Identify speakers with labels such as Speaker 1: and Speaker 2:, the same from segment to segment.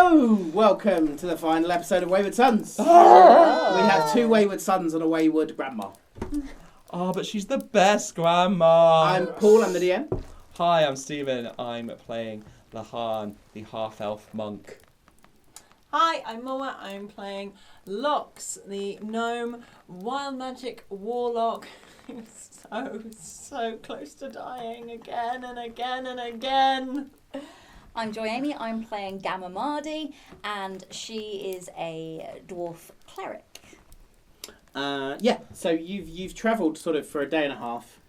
Speaker 1: Hello! Welcome to the final episode of Wayward Sons. We have two Wayward Sons and a Wayward Grandma.
Speaker 2: Oh, but she's the best grandma.
Speaker 1: I'm Paul, I'm the DM.
Speaker 2: Hi, I'm Stephen. I'm playing Lehane, the half-elf monk.
Speaker 3: Hi, I'm Moa. I'm playing Lox, the gnome, wild magic warlock. Who's so close to dying again and again and again.
Speaker 4: I'm Joy Amy, I'm playing Gamma Mardi, and she is a dwarf cleric.
Speaker 1: So you've travelled sort of for a day and a half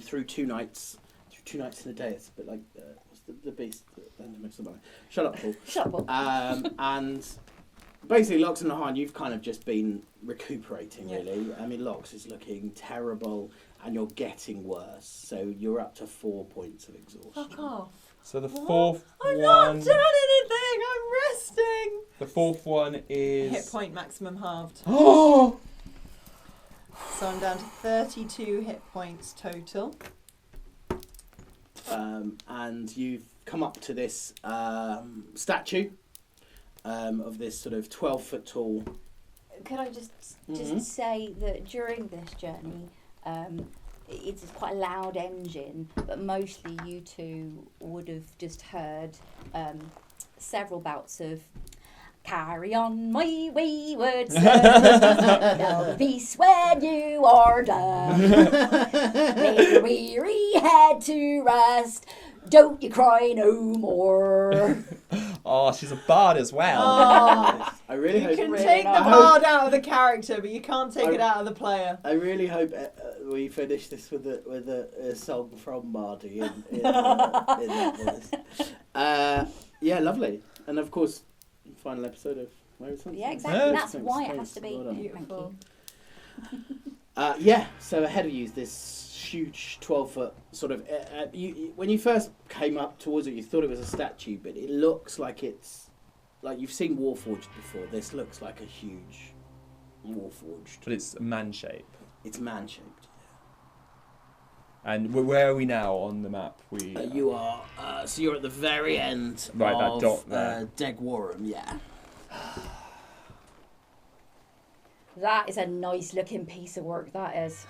Speaker 1: through 2 nights. Through 2 nights in a day, it's a bit like, what's the beast? Shut up, Paul.
Speaker 4: Shut up, Paul.
Speaker 1: And basically, Lox and Lehane, you've kind of just been recuperating, really. I mean, Lox is looking terrible, and you're getting worse. So you're up to 4 points of exhaustion.
Speaker 3: Fuck off.
Speaker 2: So the fourth
Speaker 3: I've
Speaker 2: one...
Speaker 3: not done anything, I'm resting.
Speaker 2: The fourth one is...
Speaker 3: Hit point maximum halved.
Speaker 2: Oh!
Speaker 3: So I'm down to 32 hit points total.
Speaker 1: And you've come up to this statue of this sort of 12-foot tall...
Speaker 4: Could I just say that during this journey, it's quite a loud engine, but mostly you two would have just heard several bouts of "Carry on, my wayward son, know peace when you are done. Lay your weary head to rest, don't you cry no more."
Speaker 2: Oh, she's a bard as well.
Speaker 3: Oh,
Speaker 1: I really
Speaker 3: you
Speaker 1: hope...
Speaker 3: can
Speaker 4: really
Speaker 3: take the
Speaker 4: nice.
Speaker 3: bard out of the character, but you can't take it out of the player.
Speaker 1: I really hope we finish this with a song from Mardi in that voice. Yeah, lovely. And of course, final episode of Wayward Sons.
Speaker 4: Yeah, exactly.
Speaker 2: Yeah.
Speaker 4: That's why it has to be.
Speaker 1: Well done.
Speaker 3: Beautiful.
Speaker 4: Thank you.
Speaker 1: So ahead of you is this huge 12-foot sort of... when you first came up towards it, you thought it was a statue, but it looks like it's... Like, you've seen Warforged before. This looks like a huge Warforged.
Speaker 2: But it's man shape.
Speaker 1: It's man-shaped.
Speaker 2: And where are we now on the map?
Speaker 1: You are... so you're at the very end
Speaker 2: Right,
Speaker 1: of
Speaker 2: that dot there.
Speaker 1: Degwarum, yeah.
Speaker 4: That is a nice looking piece of work, that is.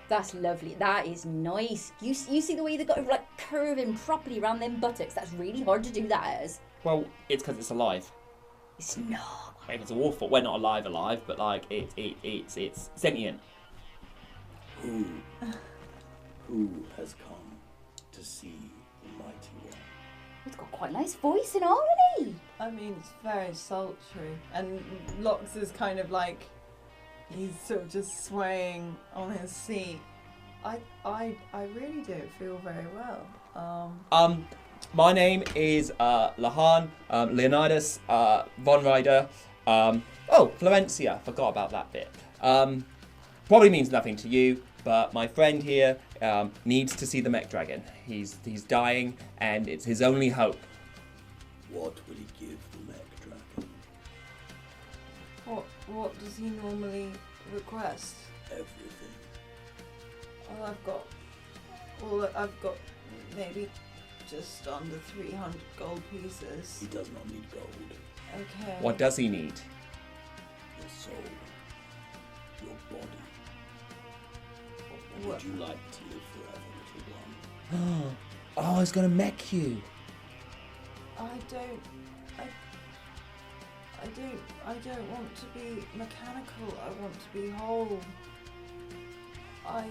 Speaker 4: That's lovely. That is nice. You see the way they got it like curving properly around them buttocks? That's really hard to do, that is.
Speaker 2: Well, it's because it's alive.
Speaker 4: It's not.
Speaker 2: Maybe it's a warfort. We're not alive, but like it's sentient.
Speaker 1: Who has come to see the mighty one?
Speaker 4: It's got quite a nice voice and all, hasn't he?
Speaker 3: I mean, it's very sultry. And Lox is kind of like, he's sort of just swaying on his seat. I really don't feel very well.
Speaker 2: My name is Lehane, Leonidas von Ryder. Florencia. Forgot about that bit. Probably means nothing to you, but my friend here needs to see the Mech Dragon. He's dying, and it's his only hope.
Speaker 1: What will he give the Mech Dragon?
Speaker 3: What does he normally request?
Speaker 1: Everything.
Speaker 3: I've got maybe just under 300 gold pieces.
Speaker 1: He does not need gold.
Speaker 3: Okay.
Speaker 2: What does he need?
Speaker 1: Your soul. Your body.
Speaker 3: What?
Speaker 1: Would you like to live forever, little one?
Speaker 2: Oh, he's gonna mech you.
Speaker 3: I don't want to be mechanical. I want to be whole. I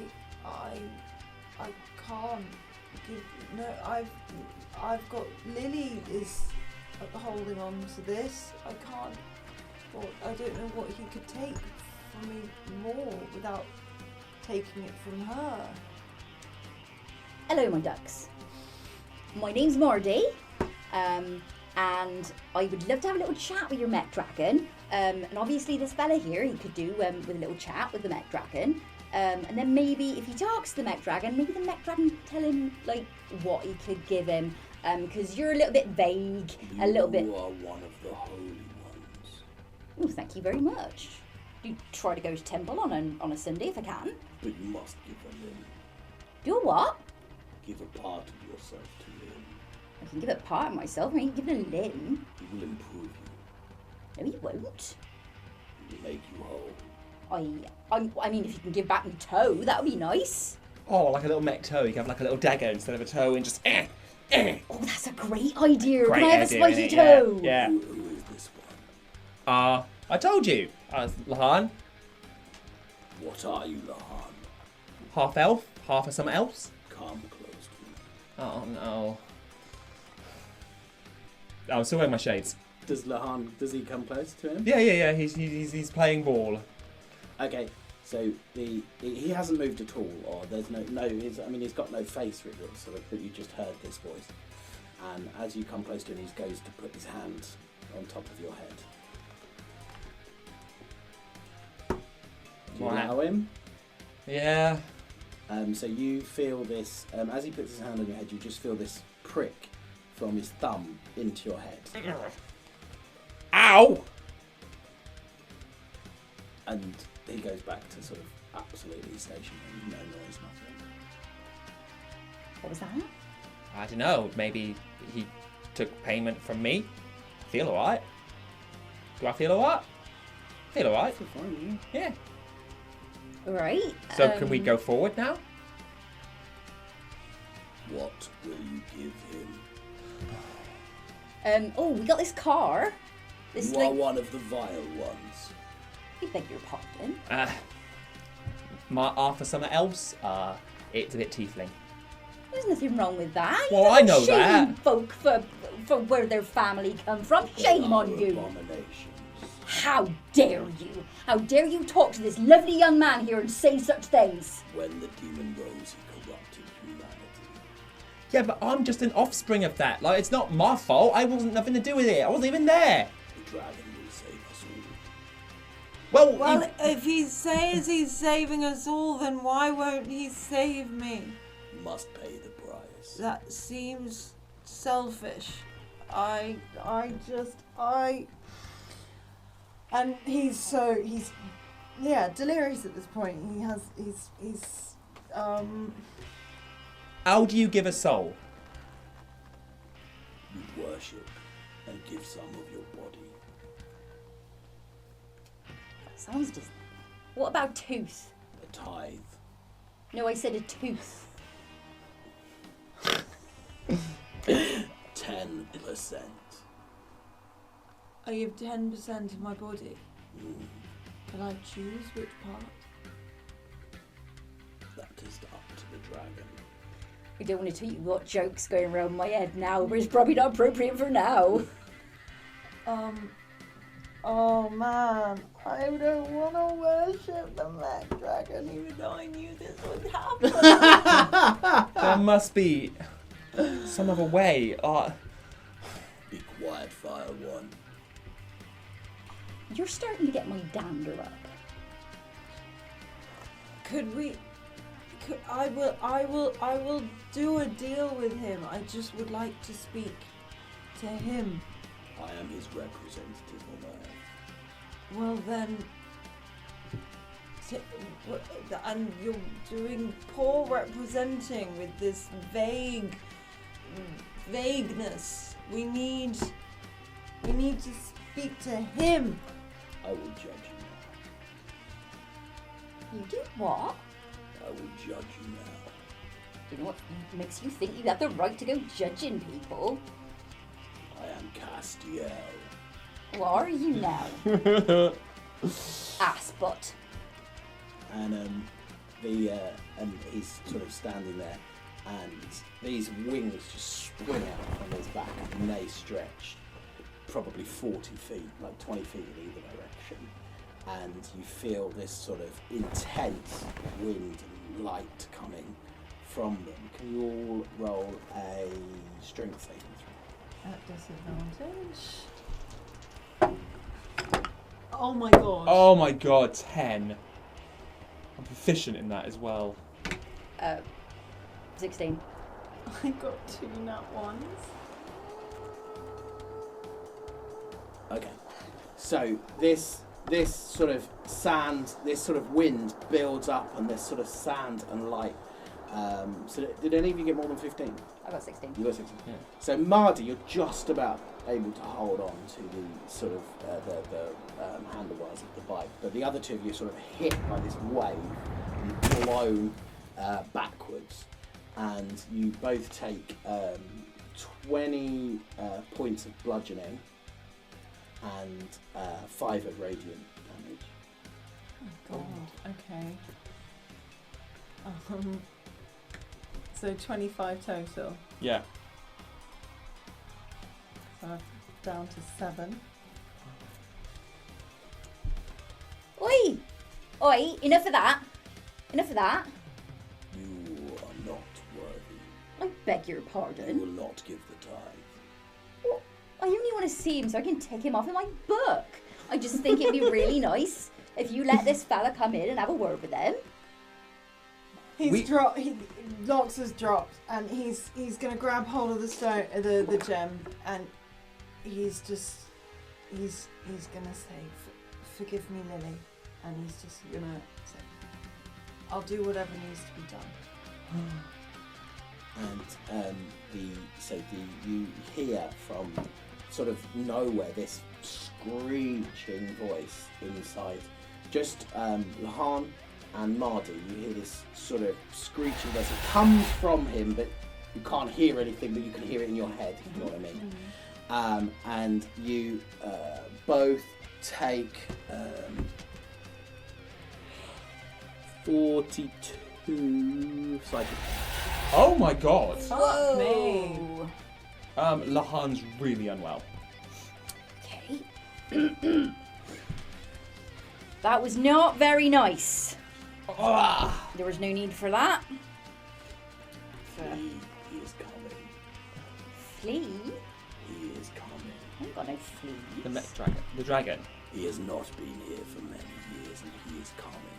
Speaker 3: can't give. No, I've got Lily is holding on to this. I can't. Well, I don't know what he could take from me more without taking it from her.
Speaker 4: Hello, my ducks. My name's Mardi, and I would love to have a little chat with your Mech Dragon. And obviously this fella here, he could do with a little chat with the Mech Dragon. And then maybe if he talks to the Mech Dragon, maybe the Mech Dragon tell him like what he could give him. Because you're a little bit vague, a little bit...
Speaker 1: You are one of the holy ones.
Speaker 4: Oh, thank you very much. Do try to go to temple on a Sunday if I can.
Speaker 1: But you must give a limb.
Speaker 4: Do what?
Speaker 1: Give a part of yourself to him.
Speaker 4: I can give it part of myself. I ain't giving a limb.
Speaker 1: He will improve you.
Speaker 4: No, he won't.
Speaker 1: He will make you whole.
Speaker 4: I mean, if you can give back my toe, that would be nice.
Speaker 2: Oh, like a little mech toe. You can have like a little dagger instead of a toe and just.
Speaker 4: Oh, that's a great idea.
Speaker 2: Great
Speaker 4: Can I have a
Speaker 2: idea,
Speaker 4: spiky
Speaker 2: innit?
Speaker 4: toe?
Speaker 2: Yeah.
Speaker 1: Who is this one?
Speaker 2: I told you. Lehane.
Speaker 1: What are you, Lehane?
Speaker 2: Half elf, half of something else.
Speaker 1: Come close to me.
Speaker 2: Oh no. Oh, I'm still wearing my shades.
Speaker 1: Does he come close to him?
Speaker 2: Yeah. He's playing ball.
Speaker 1: Okay, so he hasn't moved at all, or there's he's got no face really, so that you just heard this voice. And as you come close to him, he goes to put his hand on top of your head. Do you allow him?
Speaker 2: Yeah.
Speaker 1: So you feel this, as he puts his hand on your head, you just feel this prick from his thumb into your head.
Speaker 2: Ow!
Speaker 1: And he goes back to sort of absolutely stationary, no noise, nothing.
Speaker 4: What was that?
Speaker 2: I don't know. Maybe he took payment from me. I feel alright. Do I feel alright? Feel alright.
Speaker 1: Feel fine,
Speaker 2: Yeah.
Speaker 4: Right.
Speaker 2: So can we go forward now?
Speaker 1: yeah. What will you give him?
Speaker 4: Oh, we got this car. This
Speaker 1: You are one of the vile ones.
Speaker 4: I beg your pardon.
Speaker 2: My for something else. It's a bit tiefling.
Speaker 4: There's nothing wrong with that.
Speaker 2: Well,
Speaker 4: You
Speaker 2: I
Speaker 4: don't
Speaker 2: know
Speaker 4: shame
Speaker 2: that.
Speaker 4: folk for where their family come from. Shame on you.
Speaker 1: Abominations.
Speaker 4: How dare you? How dare you talk to this lovely young man here and say such things?
Speaker 1: When the demon rose, he corrupted humanity.
Speaker 2: Yeah, but I'm just an offspring of that. Like, it's not my fault. I wasn't nothing to do with it. I wasn't even there.
Speaker 1: The dragon will save us all.
Speaker 3: Well, if he says he's saving us all, then why won't he save me?
Speaker 1: You must pay the price.
Speaker 3: That seems selfish. And he's delirious at this point. He's
Speaker 2: How do you give a soul?
Speaker 1: You worship and give some of your body.
Speaker 4: Sounds just. What about tooth?
Speaker 1: A tithe.
Speaker 4: No, I said a tooth.
Speaker 1: 10%.
Speaker 3: I give 10% of my body.
Speaker 1: Mm,
Speaker 3: Can I choose which part?
Speaker 1: that is up to the dragon.
Speaker 4: I don't want to tell you what jokes going around my head now, but it's probably not appropriate for now.
Speaker 3: Oh man, I don't want to worship the Mech dragon even though I knew this would happen.
Speaker 2: There must be some other way.
Speaker 3: Be quiet, Fire One.
Speaker 4: You're starting to get my dander up.
Speaker 3: I will do a deal with him. I just would like to speak to him.
Speaker 1: I am his representative on Earth.
Speaker 3: Well then, and you're doing poor representing with this vagueness. We need to speak to him.
Speaker 1: I will judge you now.
Speaker 4: You do what?
Speaker 1: I will judge you now.
Speaker 4: You know what makes you think you have the right to go judging people?
Speaker 1: I am Castiel.
Speaker 4: What are you now? Assbutt.
Speaker 1: And he's sort of standing there, and these wings just spring out from his back, and they stretch probably 40 feet, like 20 feet in either direction. And you feel this sort of intense wind and light coming from them. Can you all roll a strength saving throw?
Speaker 3: At disadvantage. Oh my god.
Speaker 2: Oh my god, 10. I'm proficient in that as well.
Speaker 4: 16.
Speaker 3: I got 2 nat ones.
Speaker 1: Okay, so this sort of sand, this sort of wind builds up, and this sort of sand and light So did any of you get more than 15?
Speaker 4: I got 16.
Speaker 1: You got 16.
Speaker 2: Yeah.
Speaker 1: So Mardy, you're just about able to hold on to the sort of the handlebars of the bike, but the other two of you are sort of hit by this wave and blown backwards, and you both take 20 points of bludgeoning and 5 of radiant damage.
Speaker 3: Oh God. Okay. So 25 total.
Speaker 2: Yeah.
Speaker 3: So I'm down to 7.
Speaker 4: Oi! Oi, enough of that. Enough of that.
Speaker 1: You are not worthy.
Speaker 4: I beg your
Speaker 1: You
Speaker 4: pardon.
Speaker 1: will not give the tithe.
Speaker 4: Well, I only want to see him so I can take him off in my book. I just think it'd be really nice if you let this fella come in and have a word with them.
Speaker 3: He's dropped. Lox has dropped, and he's gonna grab hold of the stone, the gem, and he's gonna say, "Forgive me, Lily," and he's just gonna say, "I'll do whatever needs to be done."
Speaker 1: And you hear from sort of nowhere this screeching voice inside. Just Lehane and Mardy, you hear this sort of screeching voice. It comes from him, but you can't hear anything, but you can hear it in your head, if you know what I mean. And you both take 42 psychic.
Speaker 2: Oh my god.
Speaker 3: Fuck me.
Speaker 2: Lehane's really unwell.
Speaker 4: Okay. That was not very nice. There was no need for that.
Speaker 1: He is coming.
Speaker 4: Flee?
Speaker 1: He is coming.
Speaker 4: I ain't got no flea.
Speaker 2: The Mech dragon. The dragon.
Speaker 1: He has not been here for many years, and he is coming.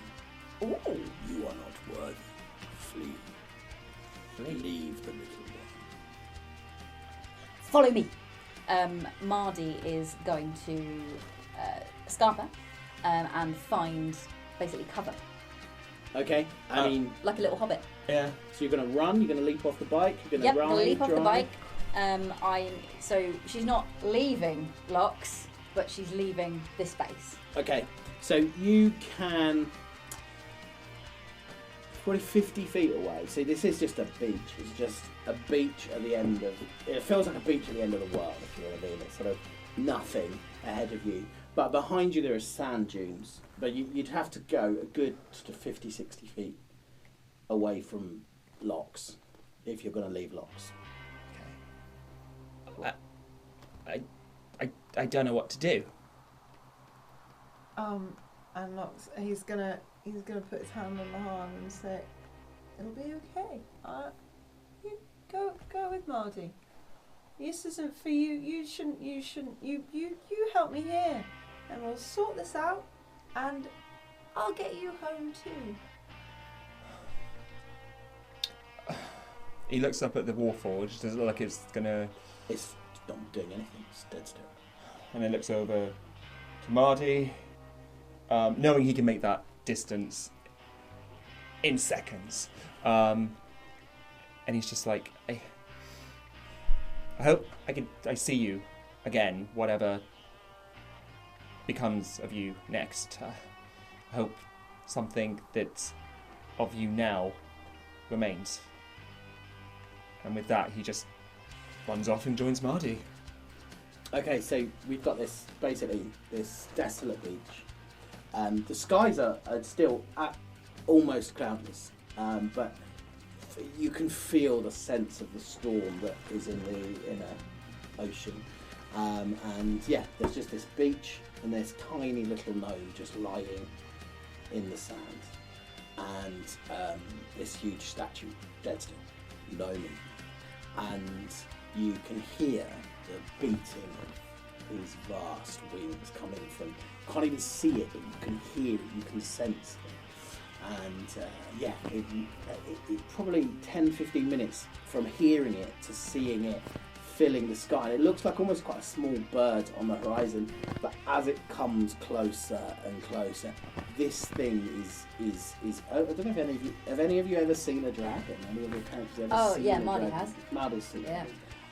Speaker 4: Ooh.
Speaker 1: You are not worthy. Flee. Leave the little one.
Speaker 4: Follow me. Mardy is going to scamper and find basically cover.
Speaker 1: Okay, I mean,
Speaker 4: Like a little hobbit.
Speaker 2: Yeah.
Speaker 1: so you're going to run, you're going to leap off the bike, you're going
Speaker 4: Yep,
Speaker 1: to ride,
Speaker 4: leap off the
Speaker 1: drive.
Speaker 4: bike. So she's not leaving Lox, but she's leaving this space.
Speaker 1: Okay, so you can... Probably 50 feet away. So this is just a beach. It's just a beach at the end of... It feels like a beach at the end of the world, if you know what I mean. It's sort of nothing ahead of you. But behind you there are sand dunes. But you'd have to go a good sort of 50, 60 feet away from Lox if you're going to leave Lox.
Speaker 2: I don't know what to do.
Speaker 3: And Lox, he's gonna put his hand on Lehane and say, "It'll be okay. You go with Mardy. This isn't for you. You shouldn't. You help me here, and we'll sort this out, and I'll get you home too."
Speaker 2: He looks up at the warforged. Does it look like it's gonna...
Speaker 1: It's not doing anything. It's dead still.
Speaker 2: And then looks over to Mardy, knowing he can make that distance in seconds. And he's just like, I hope I see you again, whatever becomes of you next. I hope something that's of you now remains. And with that, he just runs off and joins Mardy.
Speaker 1: Okay, so we've got this, basically, this desolate beach. The skies are still almost cloudless, but you can feel the sense of the storm that is in the inner ocean. And yeah, there's just this beach and there's tiny little gnome just lying in the sand. And this huge statue, dead still, gnoming. And you can hear the beating of these vast wings coming from, you can't even see it, but you can hear it, you can sense it. And it probably 10-15 minutes from hearing it to seeing it filling the sky. And it looks like almost quite a small bird on the horizon, but as it comes closer and closer, this thing is I don't know if any of you ever seen a dragon? Any of your characters ever seen a
Speaker 4: Marty
Speaker 1: dragon?
Speaker 4: has.
Speaker 1: Marty's seen
Speaker 4: Yeah.
Speaker 1: it.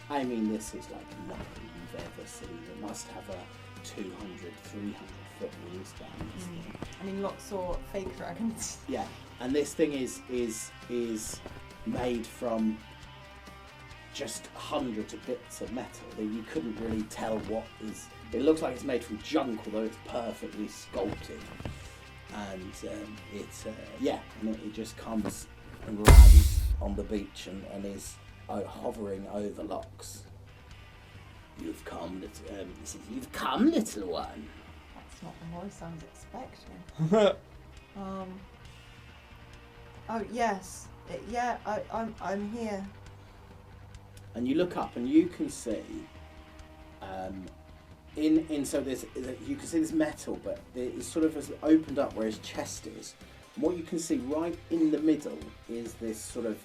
Speaker 1: I mean, this is like nothing you've ever seen. It must have a 200, 300 foot wingspan. This thing.
Speaker 3: I mean, Lox saw fake dragons.
Speaker 1: Yeah, and this thing is made from just hundreds of bits of metal that you couldn't really tell what is. It looks like it's made from junk, although it's perfectly sculpted. And it just comes and lands on the beach and is hovering over Lox. You've come, you've come, little one.
Speaker 3: That's not the voice I was expecting. Oh yes, I'm here.
Speaker 1: And you look up and you can see, you can see this metal, but it's sort of opened up where his chest is. And what you can see right in the middle is this sort of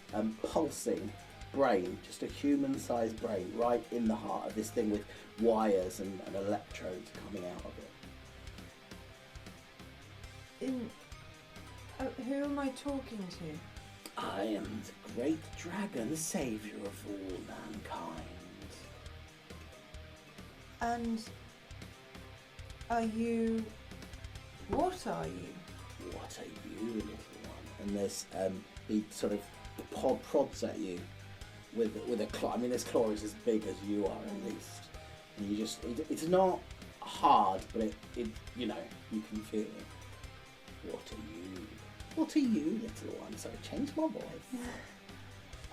Speaker 1: pulsing brain, just a human-sized brain, right in the heart of this thing with wires and electrodes coming out of it.
Speaker 3: Who am I talking to?
Speaker 1: I am the great dragon, saviour of all mankind.
Speaker 3: And are you? What are you?
Speaker 1: What are you, little one? And there's he sort of prods at you with a claw. I mean, this claw is as big as you are at least. And you just, it's not hard, but it you can feel it. What are you? What are you, little one? So change my voice.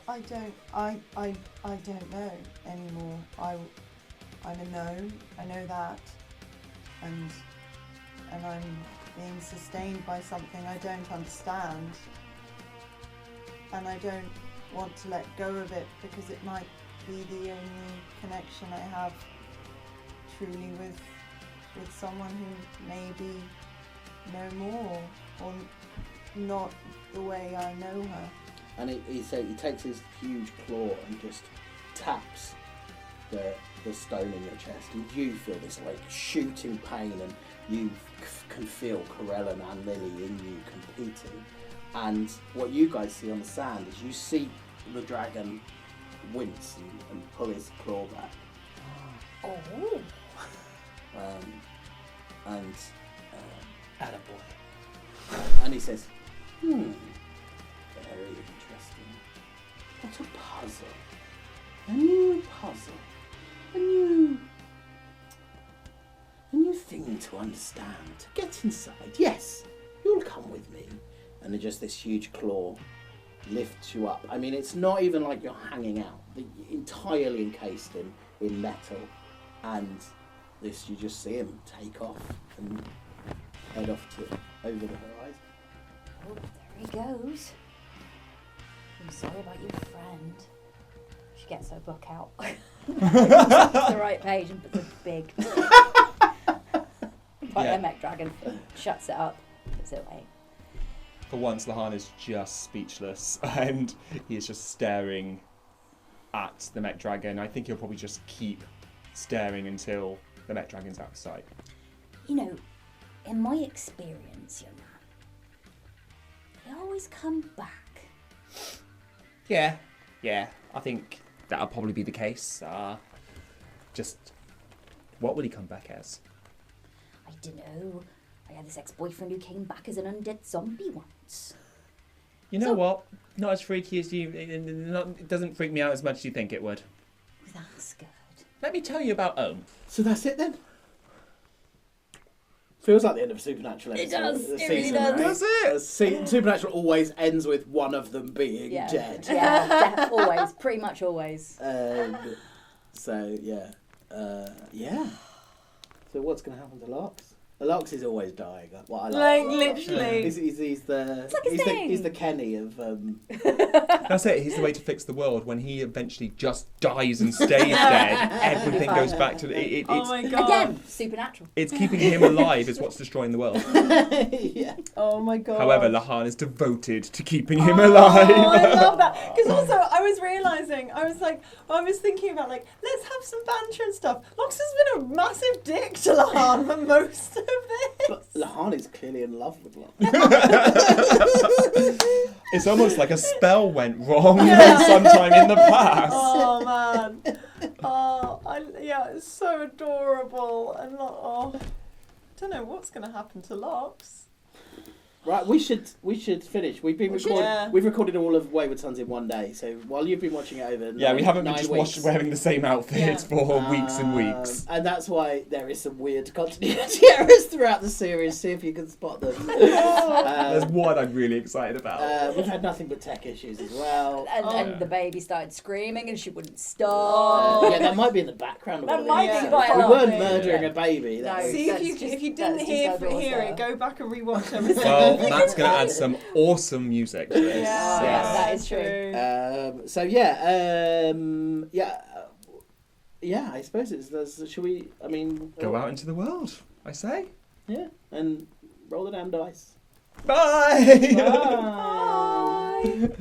Speaker 3: I don't know anymore. I'm a gnome. I know that, and I'm being sustained by something I don't understand, and I don't want to let go of it because it might be the only connection I have truly with someone who maybe know more or not the way I know her. And
Speaker 1: he takes his huge claw and just taps the stone in your chest, and you feel this like shooting pain, and you can feel Corellin and Lily in you competing. And what you guys see on the sand is you see the dragon wince and pull his claw back.
Speaker 4: Oh.
Speaker 1: Attaboy. And he says, very interesting. What a puzzle. A new puzzle. A new thing to understand. To get inside. Yes, you'll come with me. And then just this huge claw lifts you up. I mean, it's not even like you're hanging out. You're entirely encased in metal. And this, you just see him take off and head off over the horizon.
Speaker 4: Oh, there he goes. I'm sorry about your friend. She gets her book out. The right page and puts a big the Mech dragon shuts it up, puts it away.
Speaker 2: For once, Lehane is just speechless, and he is just staring at the Mech dragon. I think he'll probably just keep staring until the Mech dragon's out of sight.
Speaker 4: You know, in my experience, young man, they always come back.
Speaker 2: Yeah, I think that'll probably be the case. Just, what will he come back as?
Speaker 4: I don't know. I had this ex-boyfriend who came back as an undead zombie once.
Speaker 2: You know what? Not as freaky as you. It doesn't freak me out as much as you think it would.
Speaker 4: That's good.
Speaker 2: Let me tell you about Ohm.
Speaker 1: So that's it then? Feels like the end of a Supernatural episode.
Speaker 4: It does. It
Speaker 1: Season,
Speaker 4: really does.
Speaker 1: right?
Speaker 2: Does it?
Speaker 1: Supernatural always ends with one of them being dead.
Speaker 4: Yeah, always. Pretty much always.
Speaker 1: So, yeah. So what's going to happen to Lox? Lox is always dying. What I like
Speaker 3: literally.
Speaker 1: He's the
Speaker 4: It's like his thing.
Speaker 1: he's the Kenny of
Speaker 2: That's it. He's the way to fix the world. When he eventually just dies and stays dead, everything goes back to it's.
Speaker 3: Oh my god.
Speaker 4: Again, supernatural.
Speaker 2: It's keeping him alive is what's destroying the world.
Speaker 1: yeah.
Speaker 3: Oh my god.
Speaker 2: However, Lehane is devoted to keeping him alive.
Speaker 3: Oh, I love that. Because also, I was realising, I was thinking about, let's have some banter and stuff. Lox has been a massive dick to Lehane for most
Speaker 1: But Lehane is clearly in love with Lox.
Speaker 2: It's almost like a spell went wrong sometime in the past.
Speaker 3: Oh man. It's so adorable. And I don't know what's going to happen to Lox.
Speaker 1: Right, we should finish. We've recorded all of Wayward Sons in one day. So while you've been watching it over,
Speaker 2: We haven't been just
Speaker 1: weeks,
Speaker 2: wearing the same outfits for weeks and weeks.
Speaker 1: and that's why there is some weird continuity errors throughout the series. See if you can spot them.
Speaker 2: There's one I'm really excited about.
Speaker 1: We've had nothing but tech issues as well.
Speaker 4: And the baby started screaming and she wouldn't stop.
Speaker 1: Yeah, that might be in the background. Of
Speaker 4: That
Speaker 1: all
Speaker 4: might
Speaker 1: this.
Speaker 4: be quite a
Speaker 1: We
Speaker 4: lot.
Speaker 1: weren't murdering a baby.
Speaker 4: No.
Speaker 3: See, if you didn't hear it, go back and rewatch everything.
Speaker 2: Well, Matt's going to add some awesome music to this.
Speaker 4: That is true.
Speaker 1: I suppose it's. Should we? I mean,
Speaker 2: Go out into the world, I say.
Speaker 1: Yeah, and roll the damn dice.
Speaker 2: Bye!
Speaker 1: Bye.
Speaker 3: Bye.